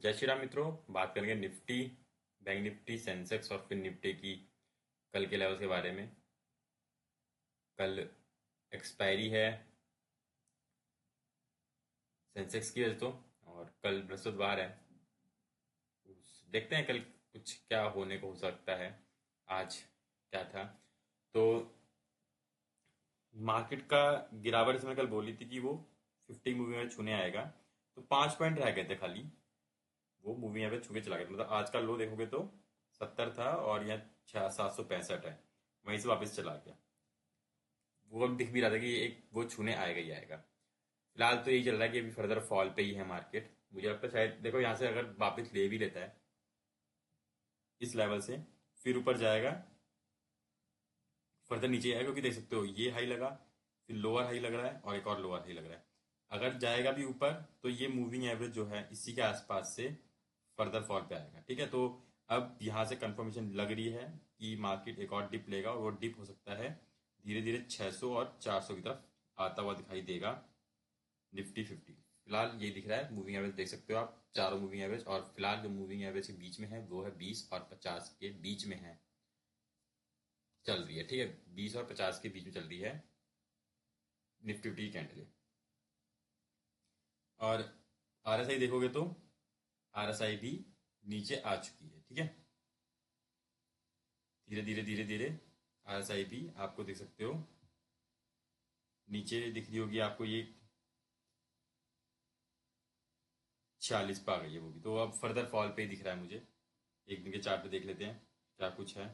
जय श्री राम मित्रों। बात करेंगे निफ्टी, बैंक निफ्टी, सेंसेक्स और फिर निफ्टी की कल के लेवल्स के बारे में। कल एक्सपायरी है सेंसेक्स की वजह तो, और कल बृहस्पतिवार है। देखते हैं कल कुछ क्या होने को हो सकता है। आज क्या था तो मार्केट का गिरावट इसमें कल बोली थी कि वो 50 मूविंग एवरेज छूने आएगा। तो 5 पॉइंट रह गए थे खाली, वो मूविंग एवरेज छू के चला गया। मतलब आज का लो देखोगे तो 70 था और यहाँ 765 है, वहीं से वापस चला गया। वो अब दिख भी रहा था कि एक वो छूने आएगा ही आएगा। फिलहाल तो यही चल रहा है कि अभी फर्दर फॉल पे ही है मार्केट। मुझे लगता है शायद देखो यहाँ से अगर वापस ले भी लेता है इस लेवल से, फिर ऊपर जाएगा, फर्दर नीचे आएगा, क्योंकि देख सकते हो ये हाई लगा, फिर लोअर हाई लग रहा है और एक और लोअर हाई लग रहा है। अगर जाएगा भी ऊपर तो ये मूविंग एवरेज जो है इसी के आसपास से फर्दर फॉल पे आएगा। ठीक है, तो अब यहाँ से कंफर्मेशन लग रही है कि मार्केट एक और डिप लेगा, और वो डिप हो सकता है धीरे धीरे 600 और 400 की तरफ आता हुआ दिखाई देगा निफ्टी 50। फिलहाल ये दिख रहा है, मूविंग एवरेज देख सकते हो आप, चारों मूविंग एवरेज, और फिलहाल जो मूविंग एवरेज के बीच में है वो है 20 और 50 के बीच में है, चल रही है। ठीक है, 20 और 50 के बीच में चल रही है निफ्टी 50 की कैंडल। और आरएसआई देखोगे तो आरएसआई भी नीचे आ चुकी है। ठीक है, धीरे धीरे धीरे धीरे आरएसआई भी आपको देख सकते हो नीचे दिख रही होगी आपको, ये 46 पे आ गई है वो भी। तो अब फर्दर फॉल पे ही दिख रहा है मुझे। एक दिन के चार्ट पे देख लेते हैं क्या कुछ है।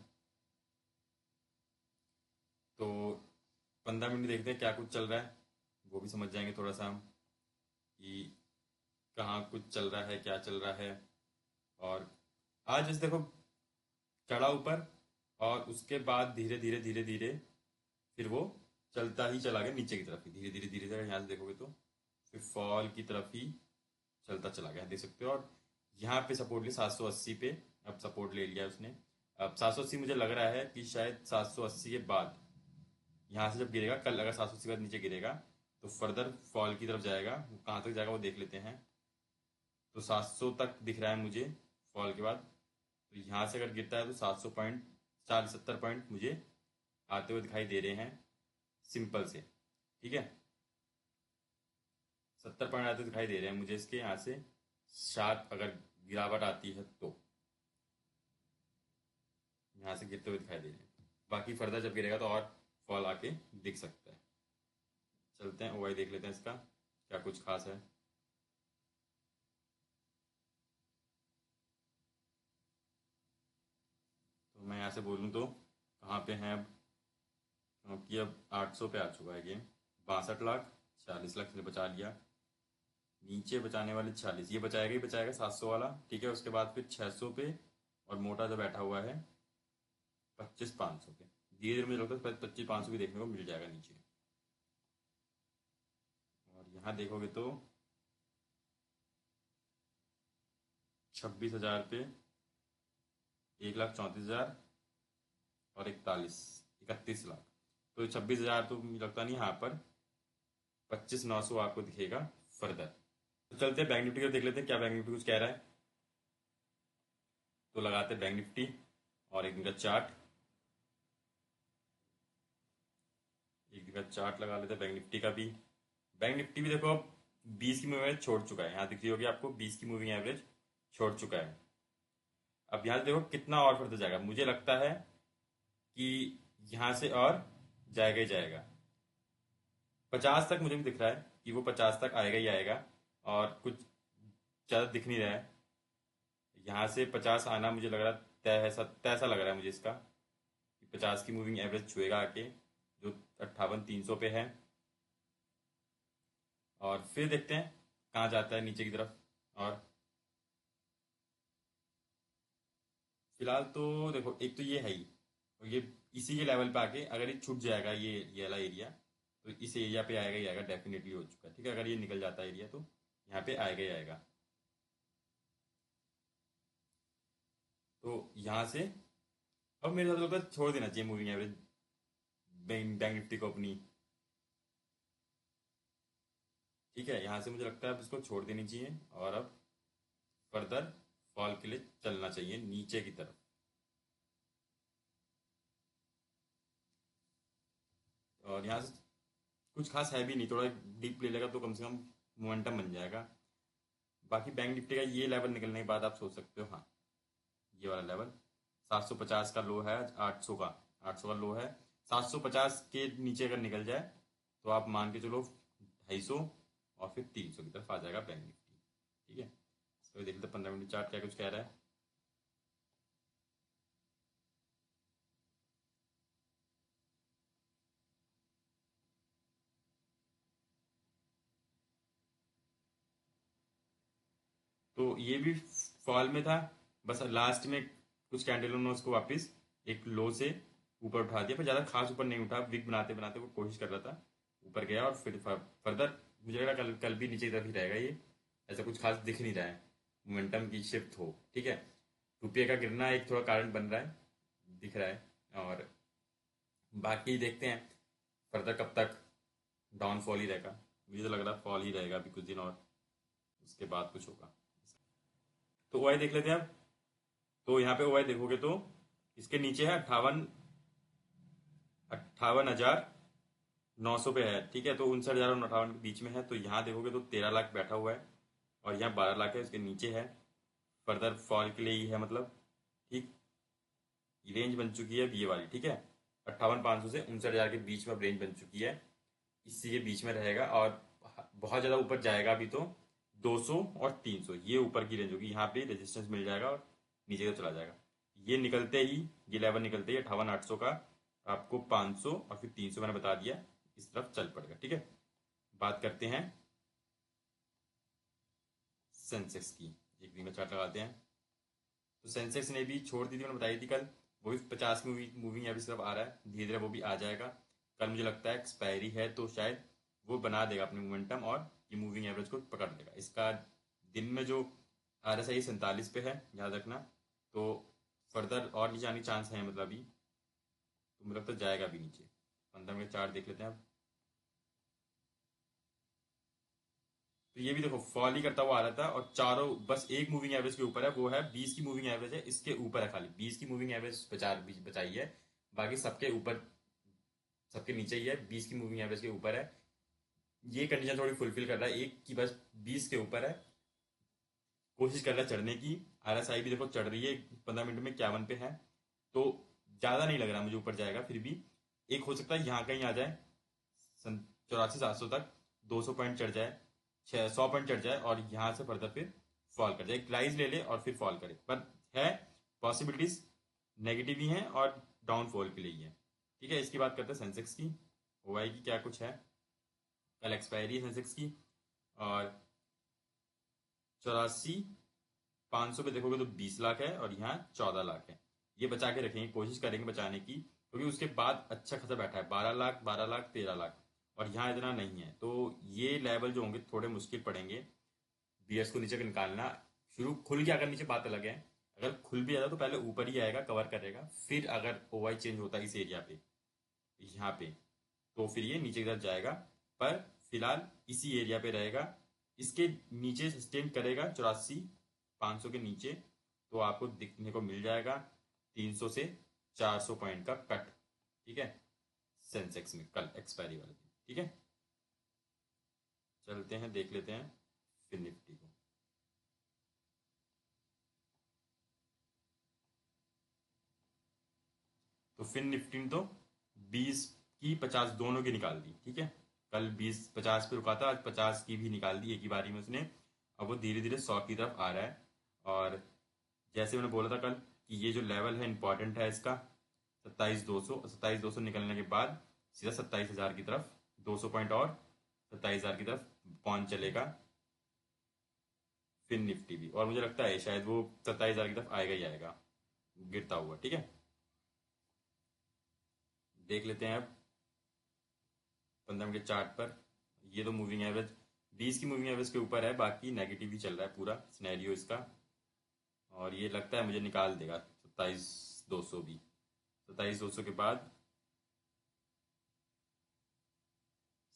तो 15 मिनट देखते हैं क्या कुछ चल रहा है, वो भी समझ जाएंगे थोड़ा सा हम कि कहाँ कुछ चल रहा है, क्या चल रहा है। और आज जैसे देखो चढ़ा ऊपर, और उसके बाद धीरे धीरे धीरे धीरे फिर वो चलता ही चला गया नीचे की तरफ ही, धीरे धीरे धीरे धीरे। यहाँ से देखोगे तो फिर फॉल की तरफ ही चलता चला गया, देख सकते हो। और यहाँ पे सपोर्ट लिया 780 पे, अब सपोर्ट ले लिया उसने। अब 780 मुझे लग रहा है कि शायद 780 के बाद यहाँ से जब गिरेगा कल, अगर 780 के बाद नीचे गिरेगा तो फर्दर फॉल की तरफ जाएगा। वो कहाँ तक जाएगा वो देख लेते हैं। तो 700 तक दिख रहा है मुझे फॉल के बाद। तो यहाँ से अगर गिरता है तो 700 पॉइंट, 40-70 पॉइंट मुझे आते हुए दिखाई दे रहे हैं सिंपल से। ठीक है, 70 पॉइंट आते दिखाई दे रहे हैं मुझे इसके यहाँ से। शार्प अगर गिरावट आती है तो यहाँ से गिरते हुए दिखाई दे रहे हैं। बाकी फर्दर जब गिरेगा तो और फॉल आके दिख सकता है। चलते हैं ओवाई देख लेते हैं इसका क्या कुछ खास है। तो मैं यहाँ से बोलूँ तो कहाँ पे हैं अब, क्योंकि अब 800 पे आ चुका है गेम। 62 लाख, 40 लाख से बचा लिया। नीचे बचाने वाले 46, ये बचाएगा ही बचाएगा 700 वाला। ठीक है, उसके बाद फिर 600 पे, और मोटा जो बैठा हुआ है 25-500 पे। धीरे धीरे मुझे लगता है 25-500 भी देखने को मिल जाएगा नीचे। और यहाँ देखोगे तो 26,000 पे 1,34,000 और 31,लाख। तो 26,000 तो मुझे लगता नहीं, यहाँ पर 25,900 आपको दिखेगा फर्दर। तो चलते हैं बैंक निफ्टी को देख लेते हैं क्या बैंक निफ्टी कुछ कह रहा है। तो लगाते हैं बैंक निफ्टी और एक दिन का चार्ट, एक दिन का चार्ट लगा लेते हैं बैंक निफ्टी का भी। बैंक निफ्टी भी देखो अब 20 की मूविंग एवरेज छोड़ चुका है, यहाँ दिख रही होगी आपको 20 की मूविंग एवरेज छोड़ चुका है। अब यहाँ से देखो कितना और फर्दर जाएगा, मुझे लगता है कि यहाँ से और जाएगा ही जाएगा। 50 तक मुझे भी दिख रहा है कि वो 50 तक आएगा ही आएगा, और कुछ ज़्यादा दिख नहीं रहा है। यहाँ से 50 आना मुझे लग रहा है तय सा लग रहा है मुझे इसका, कि 50 की मूविंग एवरेज छुएगा आके, जो 58,300 पे है। और फिर देखते हैं कहाँ जाता है नीचे की तरफ। और फिलहाल तो देखो एक तो ये है ही, और ये इसी के लेवल पे आके अगर ये छूट जाएगा, ये वाला एरिया, तो इस एरिया पे आएगा ही आएगा, डेफिनेटली हो चुका है। ठीक है, अगर ये निकल जाता है एरिया तो यहाँ पे आएगा ही आएगा। तो यहाँ से अब मेरे साथ लगता है छोड़ देना चाहिए मूविंग एवरेज बैंक निफ्टी को अपनी। ठीक है, यहाँ से मुझे लगता है अब इसको छोड़ देनी चाहिए, और अब फर्दर फॉल के लिए चलना चाहिए नीचे की तरफ। और यहाँ से कुछ खास है भी नहीं, थोड़ा डीप ले लेगा तो कम से कम मोमेंटम बन जाएगा। बाकी बैंक निफ्टी का ये लेवल निकलने के बाद आप सोच सकते हो, हाँ ये वाला लेवल 750 का लो है, 800 का लो है। 750 के नीचे अगर निकल जाए तो आप मान के चलो 250 और फिर 300 की तरफ आ जाएगा बैंक निफ्टी। ठीक है, तो देख लेते 15 मिनट चार्ट क्या कुछ कह रहा है। तो ये भी फॉल में था, बस लास्ट में कुछ कैंडलों ने उसको वापस एक लो से ऊपर उठा दिया, पर ज़्यादा खास ऊपर नहीं उठा, विक बनाते बनाते वो कोशिश कर रहा था, ऊपर गया और फिर फर्दर मुझे लगा कल कल भी नीचे की तरफ ही रहेगा ये। ऐसा कुछ खास दिख नहीं रहा है, मोमेंटम की शिफ्ट हो। ठीक है, रुपये का गिरना एक थोड़ा कारण बन रहा है, दिख रहा है। और बाकी देखते हैं फर्दर कब तक डाउन फॉल ही रहेगा। मुझे तो लग रहा है फॉल ही रहेगा अभी कुछ दिन, और उसके बाद कुछ होगा। तो ओआई देख लेते हैं अब। तो यहाँ पे ओआई देखोगे तो इसके नीचे है 58,58,900 पे है। ठीक है, तो 59,000 और 58 के बीच में है। तो यहाँ देखोगे तो 13 लाख बैठा हुआ है और यहाँ 12 लाख है, उसके नीचे है। फर्दर फॉल के लिए ही है मतलब। ठीक, रेंज बन चुकी है ये वाली। ठीक है, 58,500 से 59,000 के बीच में अब रेंज बन चुकी है, इसी के बीच में रहेगा। और बहुत ज़्यादा ऊपर जाएगा अभी तो 200 और 300 ये ऊपर की रेंज होगी, यहाँ पे रेजिस्टेंस मिल जाएगा और नीचे का चला जाएगा। ये निकलते ही, ये लेवल निकलते ही 58,800 का आपको 500 और फिर 300 मैंने बता दिया, इस तरफ चल पड़ेगा। ठीक है, बात करते हैं सेंसेक्स की। एक दिन का चार्ट लगाते हैं। तो सेंसेक्स ने भी छोड़ दी थी, मैंने बताई थी कल, वो भी 50 की मूविंग एवरेज तरफ आ रहा है, धीरे धीरे वो भी आ जाएगा। कल मुझे लगता है एक्सपायरी है तो शायद वो बना देगा अपनी मोमेंटम और ये मूविंग एवरेज को पकड़ लेगा। इसका दिन में जो आर एस आई 47 पे है, याद रखना। तो फर्दर और नीचे आने के चांस है मतलब अभी, तो मुझे लगता है जाएगा भी नीचे। 15 मिनट चार्ट देख लेते हैं अब। तो ये भी देखो फॉल ही करता हुआ आ रहा था और चारों बस एक मूविंग एवरेज के ऊपर है, वो है 20 की मूविंग एवरेज है, इसके ऊपर है, खाली 20 की मूविंग एवरेज बचाई है। बाकी सबके ऊपर, सबके नीचे ही है, 20 की मूविंग एवरेज के ऊपर है। ये कंडीशन थोड़ी फुलफिल कर रहा है, एक की बस 20 के ऊपर है, कोशिश कर रहा है चढ़ने की। आरएसआई भी देखो चढ़ रही है, 15 मिनट में 51 पे है। तो ज़्यादा नहीं लग रहा मुझे ऊपर जाएगा, फिर भी एक हो सकता है यहाँ कहीं आ जाए 84,700 तक, 200 पॉइंट चढ़ जाए, 100 पॉइंट चढ़ जाए और यहाँ से फर्दर फिर फॉल कर जाए, एक राइज ले ले और फिर फॉल करे। पर है पॉसिबिलिटीज नेगेटिव ही हैं और डाउनफॉल के लिए ही है। ठीक है, इसकी बात करते हैं सेंसेक्स की। ओआई की क्या कुछ है, कल एक्सपायरी है सेंसेक्स की। और 84,500 पे देखोगे तो 20 लाख है और यहाँ 14 लाख है। ये बचा के रखेंगे, कोशिश करेंगे बचाने की, क्योंकि उसके बाद अच्छा खासा बैठा है 12 लाख, 12 लाख, 13 लाख, और यहाँ इतना नहीं है। तो ये लेवल जो होंगे थोड़े मुश्किल पड़ेंगे बीएस को नीचे निकालना। शुरू खुल गया अगर नीचे बात अलग है, अगर खुल भी जाता तो पहले ऊपर ही आएगा, कवर करेगा, फिर अगर ओवाई चेंज होता है इस एरिया पे, यहाँ पे, तो फिर ये नीचे की तरफ जाएगा। पर फिलहाल इसी एरिया पे रहेगा, इसके नीचे सस्टेन करेगा 84,500 के नीचे, तो आपको दिखने को मिल जाएगा 300 से 400 पॉइंट का कट। ठीक है, सेंसेक्स में कल एक्सपायरी वाले दिन। ठीक है, चलते हैं देख लेते हैं फिर निफ्टी को। तो फिर निफ्टी ने तो 20 की 50 दोनों की निकाल दी। ठीक है, कल 20-50 पे रुका था, आज 50 की भी निकाल दी एक ही बारी में उसने। अब वो धीरे धीरे 100 की तरफ आ रहा है। और जैसे मैंने बोला था कल कि ये जो लेवल है इंपॉर्टेंट है इसका, 27,200 निकलने के बाद सीधा 27,000 की तरफ, 200 पॉइंट और 27,000 की तरफ पहुंच चलेगा फिर निफ्टी भी। और मुझे लगता है शायद वो 27,000 की तरफ आएगा ही आएगा गिरता हुआ। ठीक है, देख लेते हैं अब 15 मिनट चार्ट पर। ये तो मूविंग एवरेज 20 की मूविंग एवरेज के ऊपर है, बाकी नेगेटिव ही चल रहा है पूरा सिनेरियो इसका। और ये लगता है मुझे निकाल देगा 27,200 भी। 27,200 के बाद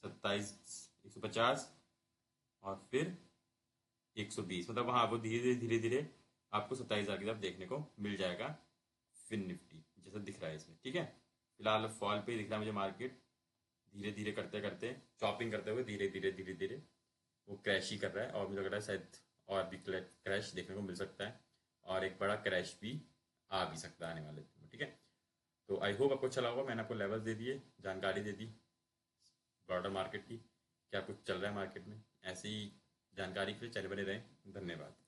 27,150 और फिर 120, मतलब हाँ वो धीरे धीरे आपको 27,000 की तरफ देखने को मिल जाएगा फिन निफ्टी, जैसा दिख रहा है इसमें। ठीक है, फिलहाल फॉल पे ही दिख रहा है मुझे मार्केट, धीरे धीरे करते करते चॉपिंग करते हुए धीरे धीरे वो क्रैश ही कर रहा है, और मुझे लग रहा है शायद और भी क्रैश देखने को मिल सकता है, और एक बड़ा क्रैश भी आ भी सकता है आने वाले दिन में। ठीक है, तो आई होप आपको अच्छा लगा होगा, मैंने आपको लेवल्स दे दिए, जानकारी दे दी ब्रॉडर मार्केट की, क्या कुछ चल रहा है मार्केट में। ऐसी जानकारी के लिए चैनल बने रहें। धन्यवाद।